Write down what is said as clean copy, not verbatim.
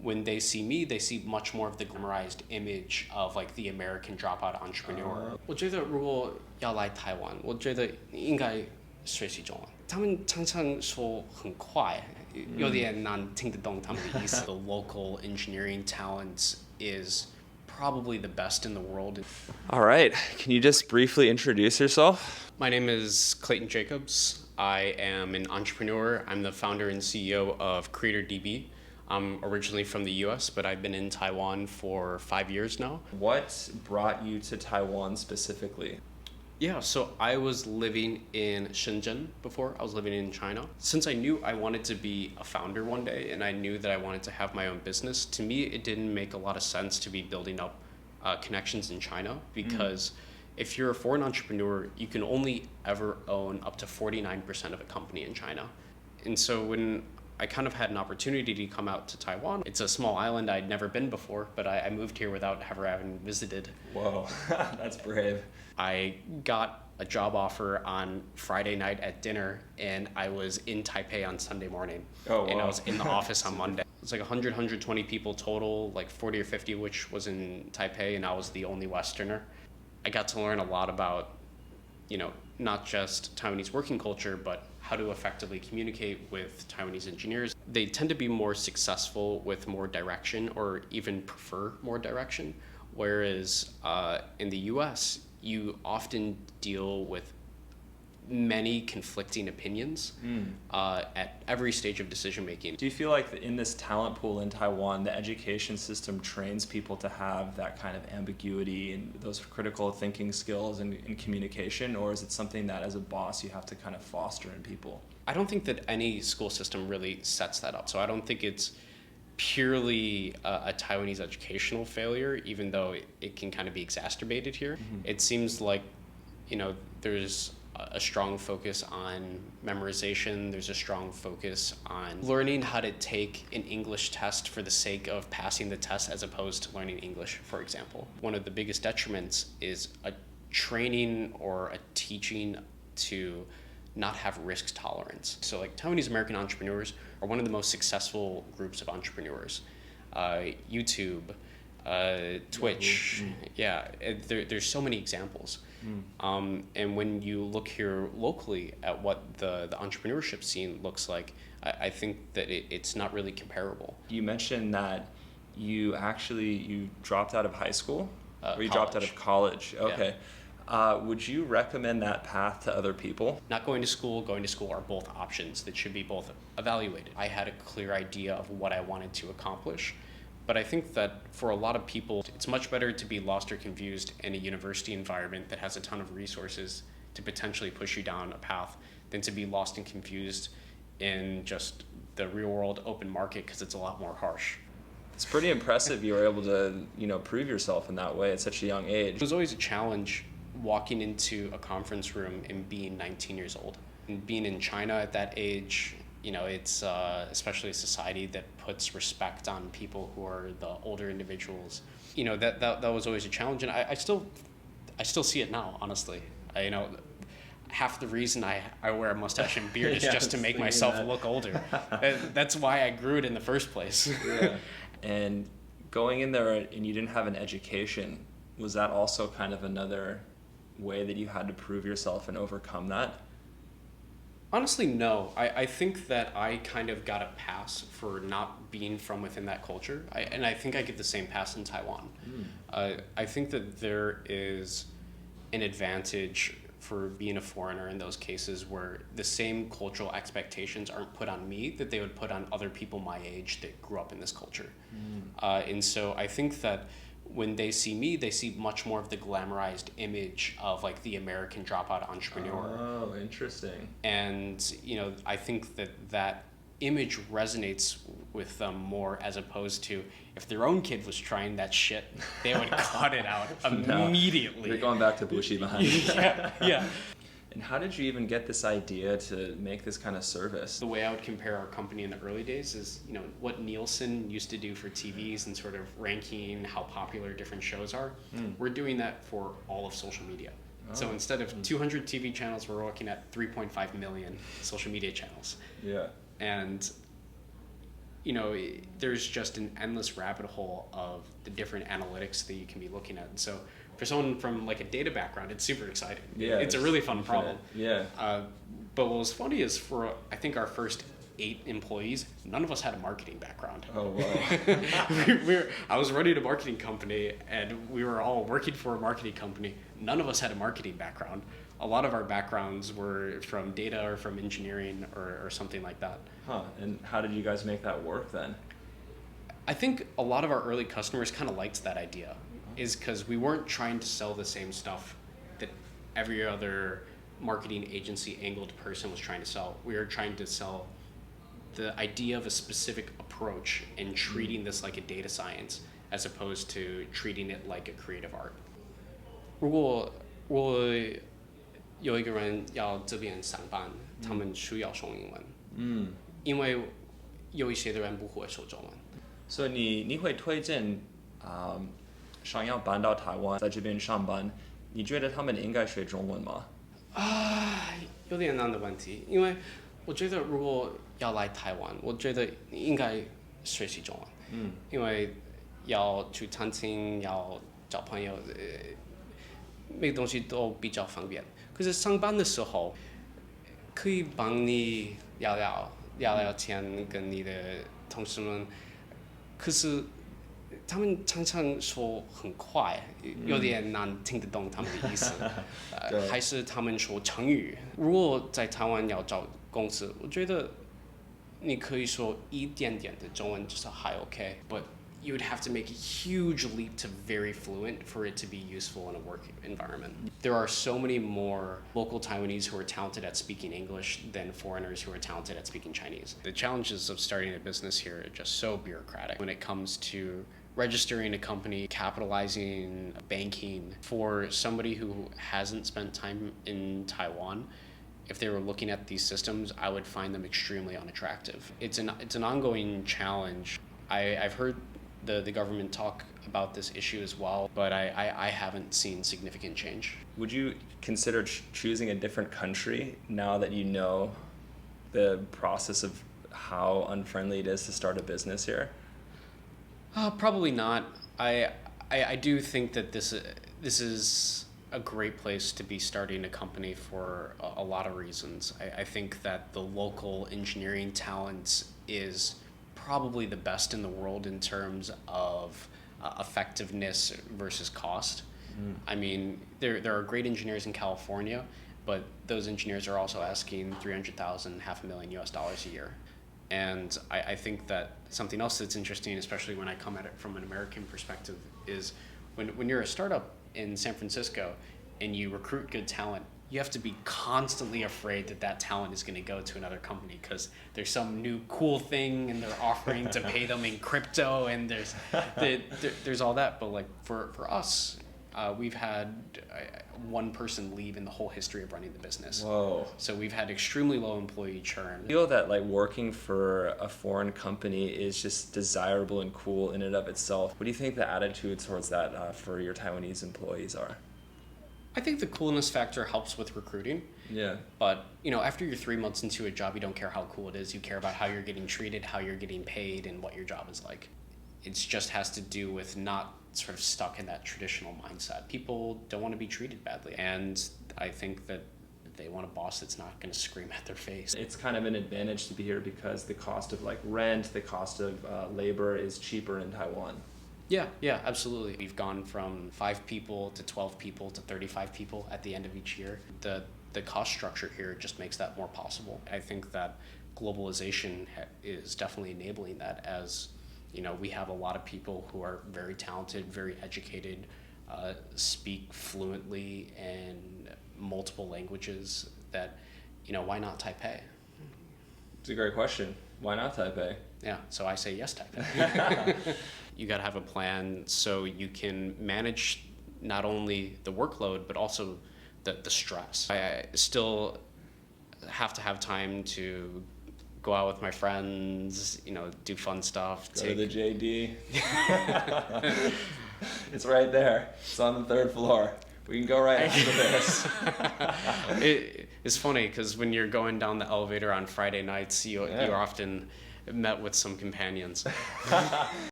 when they see me, they see much more of the glamorized image of like the American dropout entrepreneur. 我觉得如果要来台湾，我觉得应该学习中文。他们常常说很快，有点难听得懂他们的意思。The local engineering talent is probably the best in the world. All right, can you just briefly introduce yourself? My name is Clayton Jacobs. I am an entrepreneur. I'm the founder and CEO of CreatorDB. I'm originally from the US, but I've been in Taiwan for 5 years now. What brought you to Taiwan specifically? Yeah, so I was living in Shenzhen before. I was living in China. Since I knew I wanted to be a founder one day and I knew that I wanted to have my own business, to me it didn't make a lot of sense to be building up connections in China because if you're a foreign entrepreneur, you can only ever own up to 49% of a company in China. And so when I kind of had an opportunity to come out to Taiwan. It's a small island I'd never been before, but I moved here without ever having visited. Whoa, that's brave. I got a job offer on Friday night at dinner, and I was in Taipei on Sunday morning. Oh, wow. And I was in the office on Monday. It's like 100, 120 people total, like 40 or 50, which was in Taipei, and I was the only Westerner. I got to learn a lot about, not just Taiwanese working culture, but how to effectively communicate with Taiwanese engineers. They tend to be more successful with more direction or even prefer more direction, whereas in the US, you often deal with many conflicting opinions at every stage of decision making. Do you feel like in this talent pool in Taiwan, the education system trains people to have that kind of ambiguity and those critical thinking skills and communication, or is it something that as a boss you have to kind of foster in people? I don't think that any school system really sets that up. So I don't think it's purely a Taiwanese educational failure, even though it can kind of be exacerbated here. It seems like, there's a strong focus on memorization. There's a strong focus on learning how to take an English test for the sake of passing the test as opposed to learning English, for example. One of the biggest detriments is a training or a teaching to not have risk tolerance. So like Taiwanese American entrepreneurs are one of the most successful groups of entrepreneurs. YouTube, Twitch, there's so many examples. And when you look here locally at what the entrepreneurship scene looks like, I think that it's not really comparable. You mentioned that you dropped out of high school? Or you dropped out of college? Okay. Yeah. Would you recommend that path to other people? Not going to school are both options that should be both evaluated. I had a clear idea of what I wanted to accomplish. But I think that for a lot of people, it's much better to be lost or confused in a university environment that has a ton of resources to potentially push you down a path than to be lost and confused in just the real world open market because it's a lot more harsh. It's pretty impressive you were able to, prove yourself in that way at such a young age. It was always a challenge walking into a conference room and being 19 years old. And being in China at that age, it's especially a society that puts respect on people who are the older individuals. That was always a challenge, and I still see it now, honestly. Half the reason I wear a mustache and beard is just to make myself look older. That's why I grew it in the first place. Yeah. And going in there and you didn't have an education, was that also kind of another way that you had to prove yourself and overcome that? Honestly, no. I think that I kind of got a pass for not being from within that culture. And I think I get the same pass in Taiwan. I think that there is an advantage for being a foreigner in those cases where the same cultural expectations aren't put on me that they would put on other people my age that grew up in this culture. And so I think that when they see me, they see much more of the glamorized image of like the American dropout entrepreneur. Oh, interesting. And, I think that image resonates with them more as opposed to if their own kid was trying that shit, they would cut it out immediately. You're going back to Bushi behind. Yeah. And how did you even get this idea to make this kind of service? The way I would compare our company in the early days is, what Nielsen used to do for TVs and sort of ranking how popular different shows are. We're doing that for all of social media. So instead of 200 TV channels, we're looking at 3.5 million social media channels. Yeah. And, there's just an endless rabbit hole of the different analytics that you can be looking at. And so for someone from like a data background, it's super exciting. Yeah, it's a really fun problem. Yeah. But what was funny is for, I think, our first 8 employees, none of us had a marketing background. Oh, wow. I was running a marketing company, and we were all working for a marketing company. None of us had a marketing background. A lot of our backgrounds were from data or from engineering or something like that. Huh. And how did you guys make that work then? I think a lot of our early customers kind of liked that idea, is because we weren't trying to sell the same stuff that every other marketing agency angled person was trying to sell. We were trying to sell the idea of a specific approach and treating this like a data science as opposed to treating it like a creative art. 如果有一个人要这边上班，他们需要说英文，因为有一些的人不会说中文。所以你会推荐想要搬到台湾，在这边上班，你觉得他们应该学中文吗？有点难的问题，因为我觉得如果要来台湾，我觉得你应该学习中文，因为要去餐厅，要找朋友，每个东西都比较方便。可是上班的时候，可以帮你聊天，跟你的同事们。可是他们常常说很快，有点难听得懂他们的意思，还是他们说成语。如果在台湾要找公司，我觉得你可以说一点点的中文，就是还 OK，but you would have to make a huge leap to very fluent for it to be useful in a work environment. There are so many more local Taiwanese who are talented at speaking English than foreigners who are talented at speaking Chinese. The challenges of starting a business here are just so bureaucratic when it comes to registering a company, capitalizing, banking. For somebody who hasn't spent time in Taiwan, if they were looking at these systems, I would find them extremely unattractive. It's an ongoing challenge. I've heard the government talk about this issue as well, but I haven't seen significant change. Would you consider choosing a different country now that you know the process of how unfriendly it is to start a business here? Probably not. I do think that this is a great place to be starting a company for a lot of reasons. I think that the local engineering talent is probably the best in the world in terms of effectiveness versus cost. I mean, there are great engineers in California, but those engineers are also asking $300,000, $500,000 a year. And I think that something else that's interesting, especially when I come at it from an American perspective, is when you're a startup in San Francisco and you recruit good talent, you have to be constantly afraid that talent is going to go to another company because there's some new cool thing and they're offering to pay them in crypto, and there's all that. But like for us, we've had one person leave in the whole history of running the business. Whoa. So we've had extremely low employee churn. I feel that like working for a foreign company is just desirable and cool in and of itself. What do you think the attitude towards that for your Taiwanese employees are? I think the coolness factor helps with recruiting. Yeah. But, after you're 3 months into a job, you don't care how cool it is. You care about how you're getting treated, how you're getting paid, and what your job is like. It just has to do with not sort of stuck in that traditional mindset. People don't want to be treated badly. And I think that they want a boss that's not going to scream at their face. It's kind of an advantage to be here because the cost of like rent, the cost of labor is cheaper in Taiwan. Yeah, absolutely. We've gone from 5 people to 12 people to 35 people at the end of each year. The cost structure here just makes that more possible. I think that globalization is definitely enabling that, as we have a lot of people who are very talented, very educated, speak fluently in multiple languages that, why not Taipei? It's a great question. Why not Taipei? Yeah, so I say yes, Taipei. You got to have a plan so you can manage not only the workload, but also the stress. I still have to have time to go out with my friends, do fun stuff. Go to the JD. It's right there. It's on the 3rd floor. We can go right after this. It's funny because when you're going down the elevator on Friday nights, you're often met with some companions.